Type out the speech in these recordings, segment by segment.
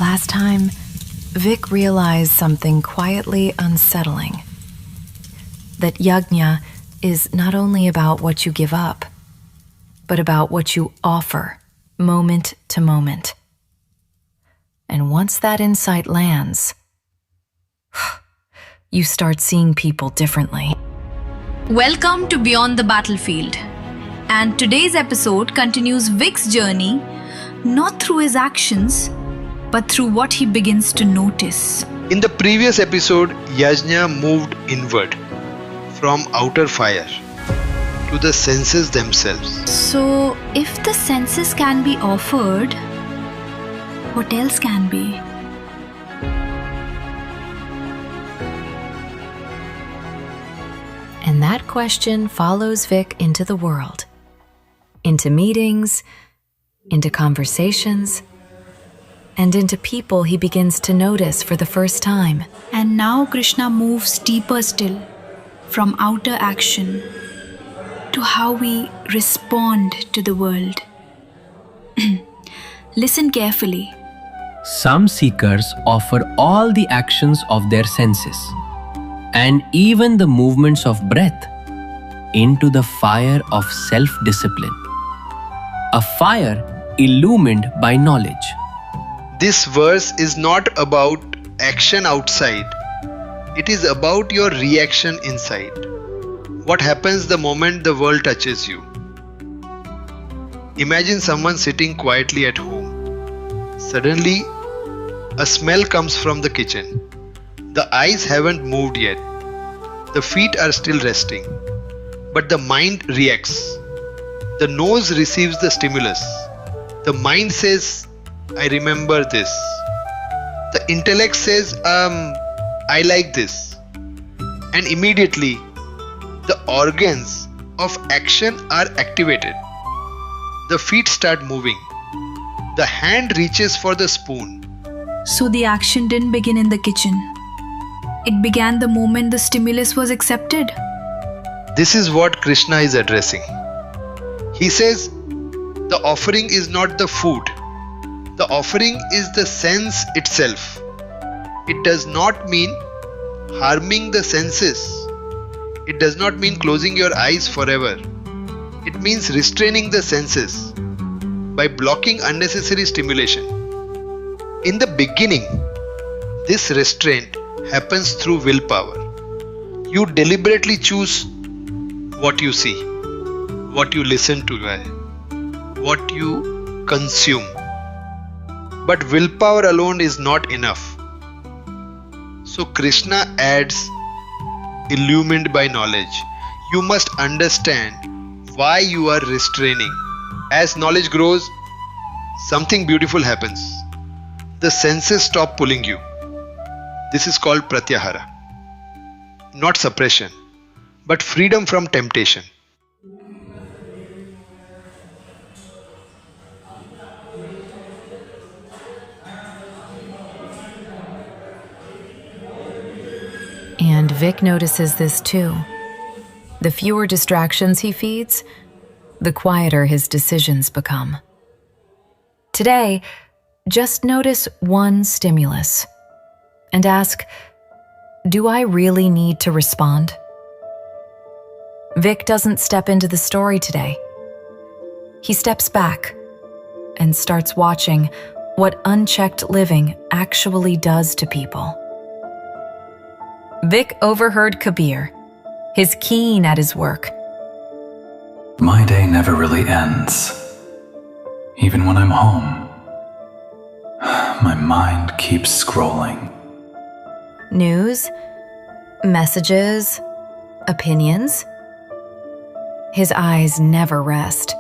Last time, Vic realized something quietly unsettling. That Yajña is not only about what you give up, but about what you offer, moment to moment. And once that insight lands, you start seeing people differently. Welcome to Beyond the Battlefield. And today's episode continues Vic's journey, not through his actions, but through what he begins to notice. In the previous episode, Yajña moved inward, from outer fire to the senses themselves. So, if the senses can be offered, what else can be? And that question follows Vic into the world, into meetings, into conversations, and into people he begins to notice for the first time. And now Krishna moves deeper still, from outer action to how we respond to the world. Listen carefully. Some seekers offer all the actions of their senses and even the movements of breath into the fire of self-discipline, a fire illumined by knowledge. This verse is not about action outside. It is about your reaction inside. What happens the moment the world touches you? Imagine someone sitting quietly at home. Suddenly, a smell comes from the kitchen. The eyes haven't moved yet. The feet are still resting. But the mind reacts. The nose receives the stimulus. The mind says, I remember this. The intellect says, I like this. And immediately, the organs of action are activated. The feet start moving. The hand reaches for the spoon. So the action didn't begin in the kitchen. It began the moment the stimulus was accepted. This is what Krishna is addressing. He says, the offering is not the food. The offering is the sense itself. It does not mean harming the senses. It does not mean closing your eyes forever. It means restraining the senses by blocking unnecessary stimulation. In the beginning, this restraint happens through willpower. You deliberately choose what you see, what you listen to, what you consume. But willpower alone is not enough. So Krishna adds, illumined by knowledge. You must understand why you are restraining. As knowledge grows, something beautiful happens. The senses stop pulling you. This is called pratyahara. Not suppression, but freedom from temptation. And Vic notices this too. The fewer distractions he feeds, the quieter his decisions become. Today, just notice one stimulus and ask, do I really need to respond? Vic doesn't step into the story today. He steps back and starts watching what unchecked living actually does to people. Vic overheard Kabir, his keen at his work. My day never really ends. Even when I'm home, my mind keeps scrolling. News, messages, opinions. His eyes never rest.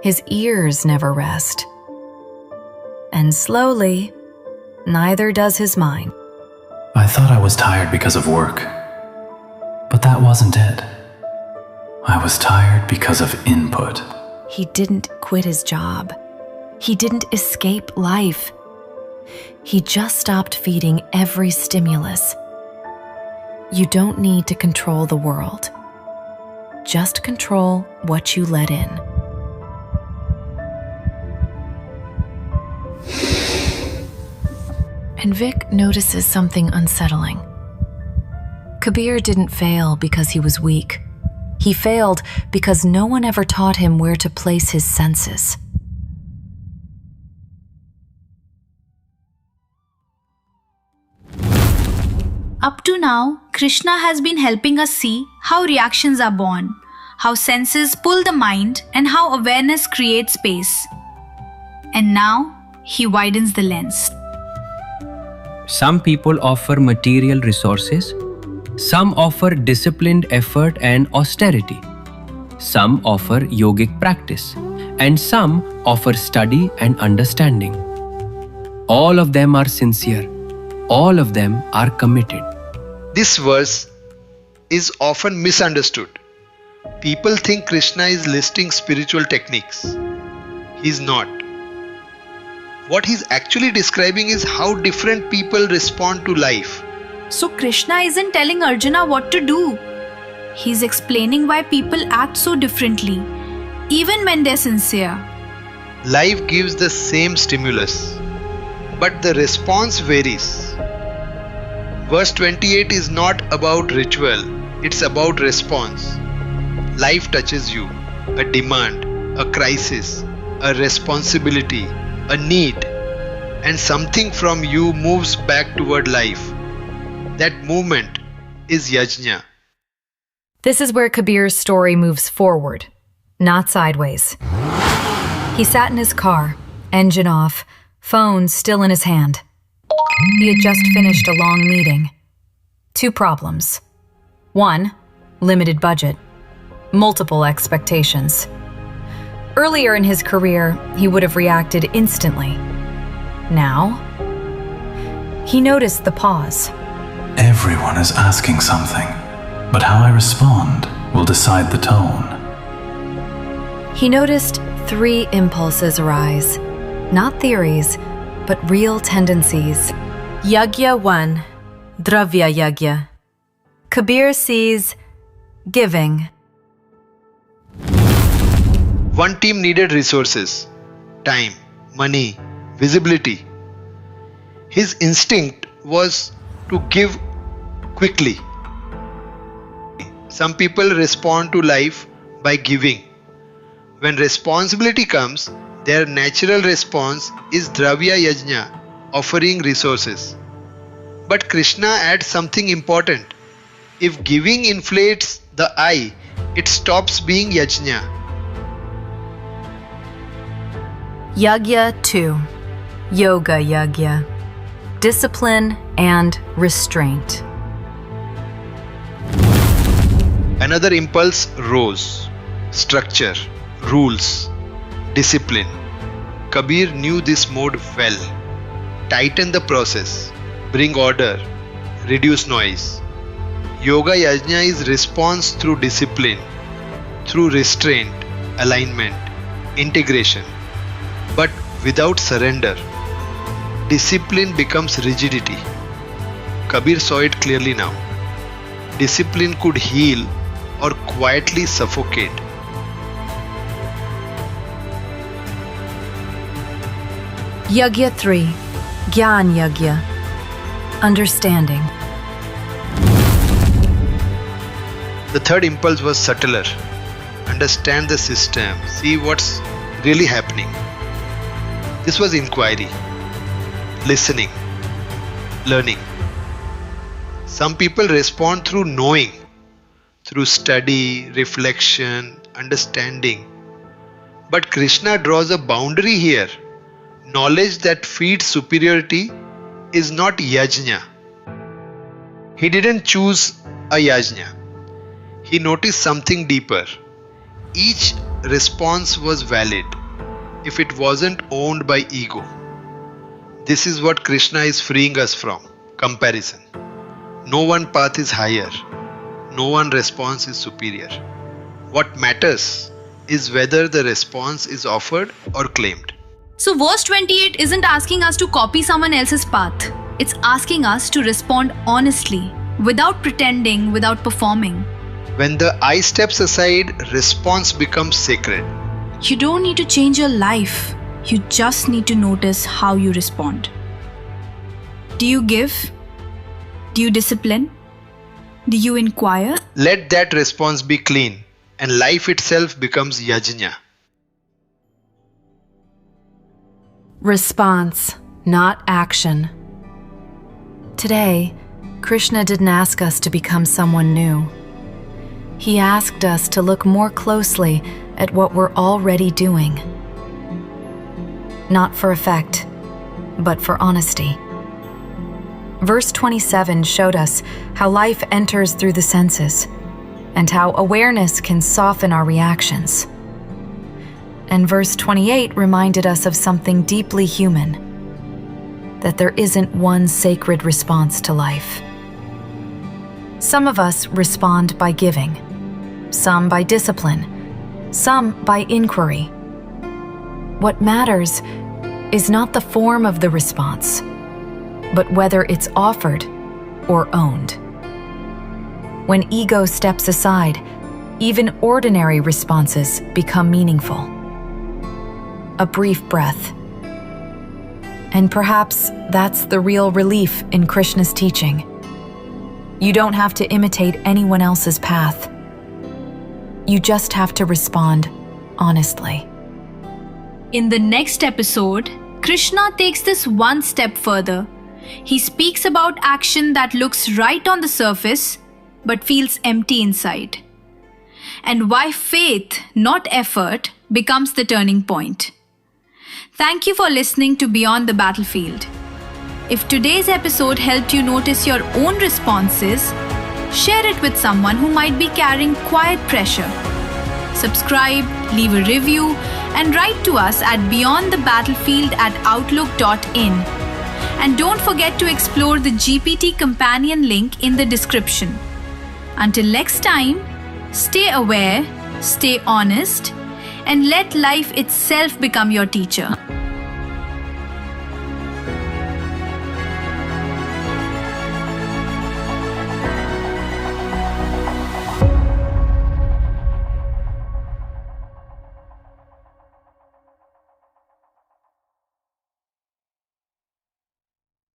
His ears never rest. And slowly, neither does his mind. I thought I was tired because of work, but that wasn't it. I was tired because of input. He didn't quit his job. He didn't escape life. He just stopped feeding every stimulus. You don't need to control the world. Just control what you let in. and Vic notices something unsettling. Kabir didn't fail because he was weak. He failed because no one ever taught him where to place his senses. Up to now, Krishna has been helping us see how reactions are born, how senses pull the mind, and how awareness creates space. And now, he widens the lens. Some people offer material resources, some offer disciplined effort and austerity, some offer yogic practice, and some offer study and understanding. All of them are sincere, all of them are committed. This verse is often misunderstood. People think Krishna is listing spiritual techniques. He's not. What he's actually describing is how different people respond to life. So Krishna isn't telling Arjuna what to do. He's explaining why people act so differently, even when they're sincere. Life gives the same stimulus, but the response varies. Verse 28 is not about ritual, it's about response. Life touches you, a demand, a crisis, a responsibility, a need, and something from you moves back toward life. That movement is Yajña. This is where Kabir's story moves forward, not sideways. He sat in his car, engine off, phone still in his hand. He had just finished a long meeting. 2 problems. 1, limited budget. Multiple expectations. Earlier in his career, he would have reacted instantly. Now, he noticed the pause. Everyone is asking something, but how I respond will decide the tone. He noticed 3 impulses arise, not theories, but real tendencies. Yajña 1, Dravya Yajña. Kabir sees giving. One team needed resources, time, money, visibility. His instinct was to give quickly. Some people respond to life by giving. When responsibility comes, their natural response is Dravya Yajña, offering resources. But Krishna adds something important. If giving inflates the I, it stops being Yajña. Yajña 2, Yoga Yajña. Discipline and restraint. Another impulse rose. Structure, rules, discipline. Kabir knew this mode well. Tighten the process, bring order, reduce noise. Yoga Yajña is response through discipline, through restraint, alignment, integration, but without surrender. Discipline becomes rigidity. Kabir saw it clearly now. Discipline could heal or quietly suffocate. Yajña 3, Gyan Yajña. Understanding. The third impulse was subtler. Understand the system, see what's really happening. This was inquiry, listening, learning. Some people respond through knowing, through study, reflection, understanding. But Krishna draws a boundary here. Knowledge that feeds superiority is not Yajña. He didn't choose a Yajña. He noticed something deeper. Each response was valid if it wasn't owned by ego. This is what Krishna is freeing us from: comparison. No one path is higher. No one response is superior. What matters is whether the response is offered or claimed. So verse 28 isn't asking us to copy someone else's path. It's asking us to respond honestly, without pretending, without performing. When the I steps aside, response becomes sacred. You don't need to change your life. You just need to notice how you respond. Do you give? Do you discipline? Do you inquire? Let that response be clean, and life itself becomes Yajña. Response, not action. Today, Krishna didn't ask us to become someone new. He asked us to look more closely at what we're already doing. Not for effect, but for honesty. Verse 27 showed us how life enters through the senses and how awareness can soften our reactions. And verse 28 reminded us of something deeply human, that there isn't one sacred response to life. Some of us respond by giving, some by discipline, some by inquiry. What matters is not the form of the response, but whether it's offered or owned. When ego steps aside, even ordinary responses become meaningful. A brief breath. And perhaps that's the real relief in Krishna's teaching. You don't have to imitate anyone else's path. You just have to respond honestly. In the next episode, Krishna takes this one step further. He speaks about action that looks right on the surface but feels empty inside, and why faith, not effort, becomes the turning point. Thank you for listening to Beyond the Battlefield. If today's episode helped you notice your own responses, share it with someone who might be carrying quiet pressure. Subscribe, leave a review, and write to us at beyondthebattlefield@outlook.in. And don't forget to explore the GPT companion link in the description. Until next time, stay aware, stay honest, and let life itself become your teacher.